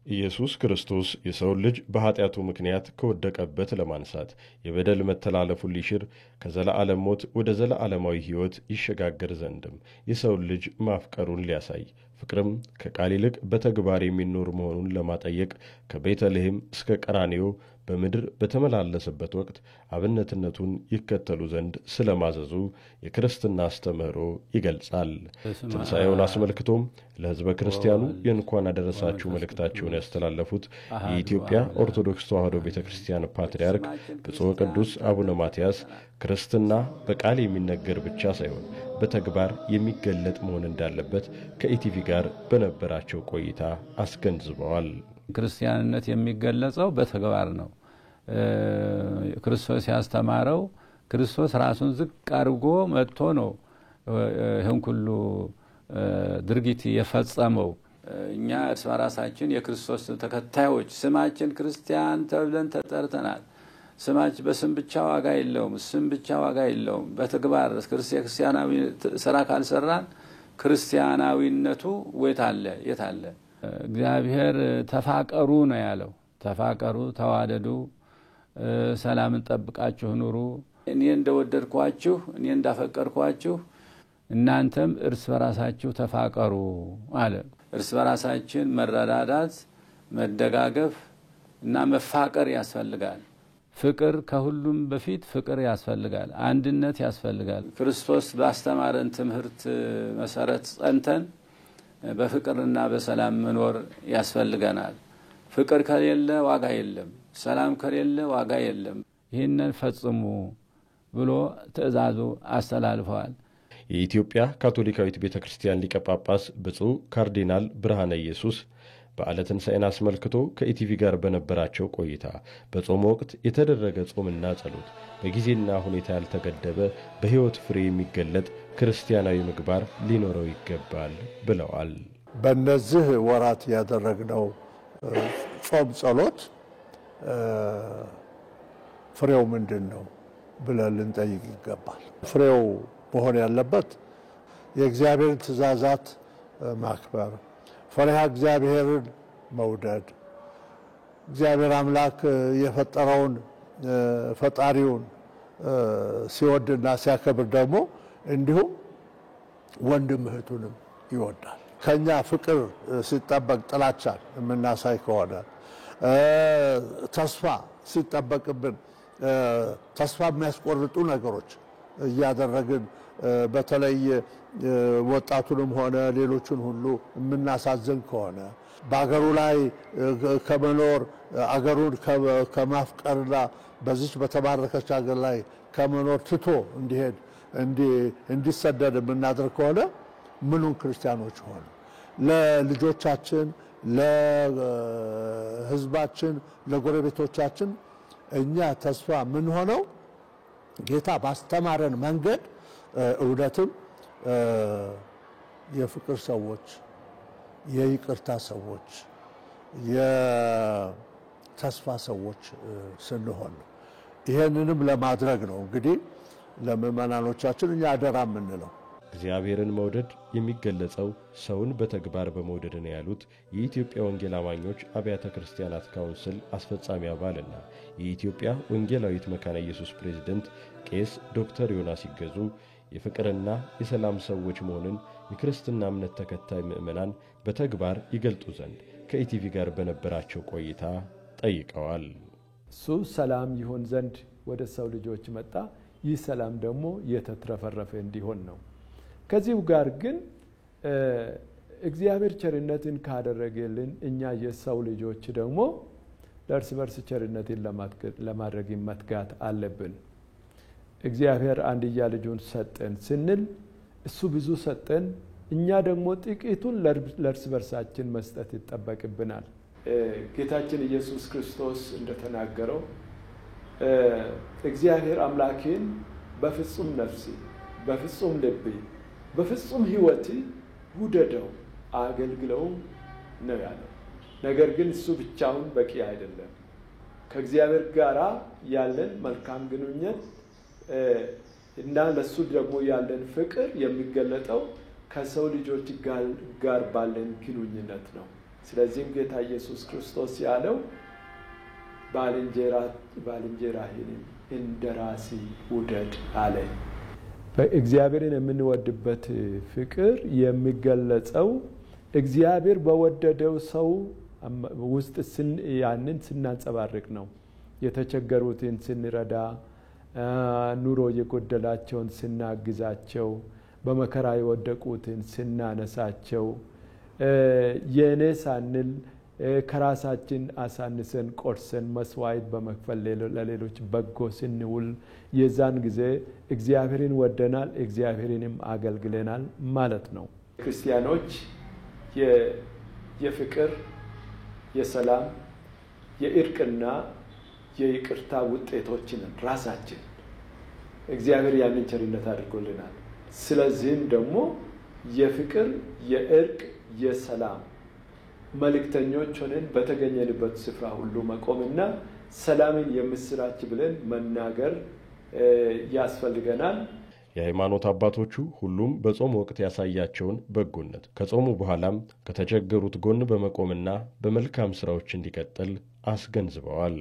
ኢየሱስ ክርስቶስ የሰው ልጅ በኃጢአቱ ምክንያት ከወደቀበት ለማንሳት የበደል መተላለፉን ሊሽር ከዘላለም ሞት ወደ ዘላለማዊ ሕይወት ይሸጋገር ዘንድም የሰው ልጅ ማፍቀሩን ሊያሳይ ፍቅርም ከቃል ይልቅ በተግባር የሚኖር መሆኑን ለማጠየቅ ከቤተልሔም እስከ ቀራንዮ በምድር በተመላለሰበት ወቅት አብነትነቱን ይከተሉ ዘንድ ስለማዘዙ የክርስትና አስተምህሮ ይገልጻል። ትንሣኤውን አስመልክቶም ለሕዝበ ክርስቲያኑ የእንኳን አደረሳችሁ መልእክታቸውን ያስተላለፉት የኢትዮጵያ ኦርቶዶክስ ተዋሕዶ ቤተክርስቲያን ፓትርያርክ ብፁዕ ቅዱስ አቡነ ማትያስ ክርስትና በቃል የሚነገር ብቻ ሳይሆን በተግባር የሚገለጥ መሆን እንዳለበት ከኢቲቪ ጋር በነበራቸው ቆይታ አስገንዝበዋል። ክርስቲያንነት የሚገለጸው በተግባር ነው። ክርስቶስ ያስተማረው ክርስቶስ ራሱን ዝቅ አድርጎ መጥቶ ነው ይህን ሁሉ ድርጊት የፈጸመው። እኛ እርስ በራሳችን የክርስቶስ ተከታዮች ስማችን ክርስቲያን ተብለን ተጠርተናል። ስማችን በስም ብቻ ዋጋ የለውም፣ ስም ብቻ ዋጋ የለውም። በተግባር ክርስቲያናዊ ስራ ካልሰራን ክርስቲያናዊነቱ የት አለ? እግዚአብሔር ተፋቀሩ ነው ያለው። ተፋቀሩ፣ ተዋደዱ፣ ሰላምን ጠብቃችሁ ኑሩ፣ እኔ እንደወደድኳችሁ እኔ እንዳፈቀርኳችሁ እናንተም እርስ በራሳችሁ ተፋቀሩ አለ። እርስ በራሳችን መረዳዳት፣ መደጋገፍ እና መፋቀር ያስፈልጋል። ፍቅር ከሁሉም በፊት ፍቅር ያስፈልጋል። አንድነት ያስፈልጋል። ክርስቶስ ባስተማረን ትምህርት መሰረት ጸንተን በፍቅርና በሰላም መኖር ያስፈልገናል። ፍቅር ከሌለ ዋጋ የለም፣ ሰላም ከሌለ ዋጋ የለም። ይህንን ፈጽሙ ብሎ ትእዛዙ አስተላልፈዋል። የኢትዮጵያ ካቶሊካዊት ቤተክርስቲያን ሊቀ ጳጳስ ብፁዕ ካርዲናል ብርሃነ ኢየሱስ በዓለ ትንሣኤን አስመልክቶ ከኢቲቪ ጋር በነበራቸው ቆይታ በጾም ወቅት የተደረገ ጾምና ጸሎት በጊዜና ሁኔታ ያልተገደበ በሕይወት ፍሬ የሚገለጥ ክርስቲያናዊ ምግባር ሊኖረው ይገባል ብለዋል። በእነዚህ ወራት ያደረግነው ጾም ጸሎት ፍሬው ምንድነው ብለን ልንጠይቅ ይገባል። ፍሬው መሆን ያለበት የእግዚአብሔርን ትእዛዛት ማክበር፣ ፈሪሃ እግዚአብሔርን መውደድ፣ እግዚአብሔር አምላክ የፈጠረውን ፈጣሪውን ሲወድና ሲያከብር ደግሞ እንዲሁም ወንድም እህቱንም ይወዳል። ከኛ ፍቅር ሲጠበቅ ጥላቻን የምናሳይ ከሆነ ተስፋ ሲጠበቅብን ተስፋ የሚያስቆርጡ ነገሮች እያደረግን በተለይ ወጣቱንም ሆነ ሌሎችን ሁሉ የምናሳዝን ከሆነ በአገሩ ላይ ከመኖር አገሩን ከማፍቀርና በዚች በተባረከች አገር ላይ ከመኖር ትቶ እንዲሰደድ የምናደርግ ከሆነ ምኑን ክርስቲያኖች ሆነ? ለልጆቻችን፣ ለሕዝባችን፣ ለጎረቤቶቻችን እኛ ተስፋ ምን ሆነው ጌታ ባስተማረን መንገድ እውነትም የፍቅር ሰዎች፣ የይቅርታ ሰዎች፣ የተስፋ ሰዎች ስንሆን ይሄንንም ለማድረግ ነው እንግዲህ ለምእመናኖቻችን እኛ አደራ የምንለው። እግዚአብሔርን መውደድ የሚገለጸው ሰውን በተግባር በመውደድ ነው ያሉት የኢትዮጵያ ወንጌል አማኞች አብያተ ክርስቲያናት ካውንስል አስፈጻሚ አባልና የኢትዮጵያ ወንጌላዊት መካነ ኢየሱስ ፕሬዝዳንት ቄስ ዶክተር ዮናስ ይገዙ የፍቅርና የሰላም ሰዎች መሆንን የክርስትና እምነት ተከታይ ምእመናን በተግባር ይገልጡ ዘንድ ከኢቲቪ ጋር በነበራቸው ቆይታ ጠይቀዋል። እሱ ሰላም ይሆን ዘንድ ወደ ሰው ልጆች መጣ። ይህ ሰላም ደግሞ የተትረፈረፈ እንዲሆን ነው። ከዚሁ ጋር ግን እግዚአብሔር ቸርነትን ካደረገልን እኛ የሰው ልጆች ደግሞ ለእርስ በርስ ቸርነትን ለማድረግ መትጋት አለብን። እግዚአብሔር አንድያ ልጁን ሰጠን ስንል እሱ ብዙ ሰጠን፣ እኛ ደግሞ ጥቂቱን ለእርስ በርሳችን መስጠት ይጠበቅብናል። ጌታችን ኢየሱስ ክርስቶስ እንደተናገረው እግዚአብሔር አምላኬን በፍጹም ነፍሴ፣ በፍጹም ልቤ፣ በፍጹም ሕይወቴ ውደደው አገልግለው ነው ያለው። ነገር ግን እሱ ብቻውን በቂ አይደለም። ከእግዚአብሔር ጋር ያለን መልካም ግንኙነት እና ለሱ ደግሞ ያለን ፍቅር የሚገለጠው ከሰው ልጆች ጋር ባለን ግንኙነት ነው። ስለዚህም ጌታ ኢየሱስ ክርስቶስ ያለው ባልንጀራህን እንደራሲ ውደድ አለ። በእግዚአብሔርን የምንወድበት ፍቅር የሚገለጸው እግዚአብሔር በወደደው ሰው ውስጥ ያንን ስናንጸባርቅ ነው። የተቸገሩትን ስንረዳ፣ ኑሮ የጎደላቸውን ስናግዛቸው፣ በመከራ የወደቁትን ስናነሳቸው፣ የኔ ሳንል ከራሳችን አሳንሰን ቆርሰን መስዋዕት በመክፈል ለሌሎች በጎ ስንውል የዛን ጊዜ እግዚአብሔርን ወደናል፣ እግዚአብሔርንም አገልግለናል ማለት ነው። ክርስቲያኖች የፍቅር፣ የሰላም፣ የእርቅና የይቅርታ ውጤቶች ነን ራሳችን። እግዚአብሔር ያንን ቸርነት አድርጎልናል። ስለዚህም ደግሞ የፍቅር፣ የእርቅ፣ የሰላም መልእክተኞች ሆነን በተገኘንበት ስፍራ ሁሉ መቆምና ሰላምን የምስራች ብለን መናገር ያስፈልገናል። የሃይማኖት አባቶቹ ሁሉም በጾም ወቅት ያሳያቸውን በጎነት ከጾሙ በኋላም ከተቸገሩት ጎን በመቆምና በመልካም ሥራዎች እንዲቀጥል አስገንዝበዋል።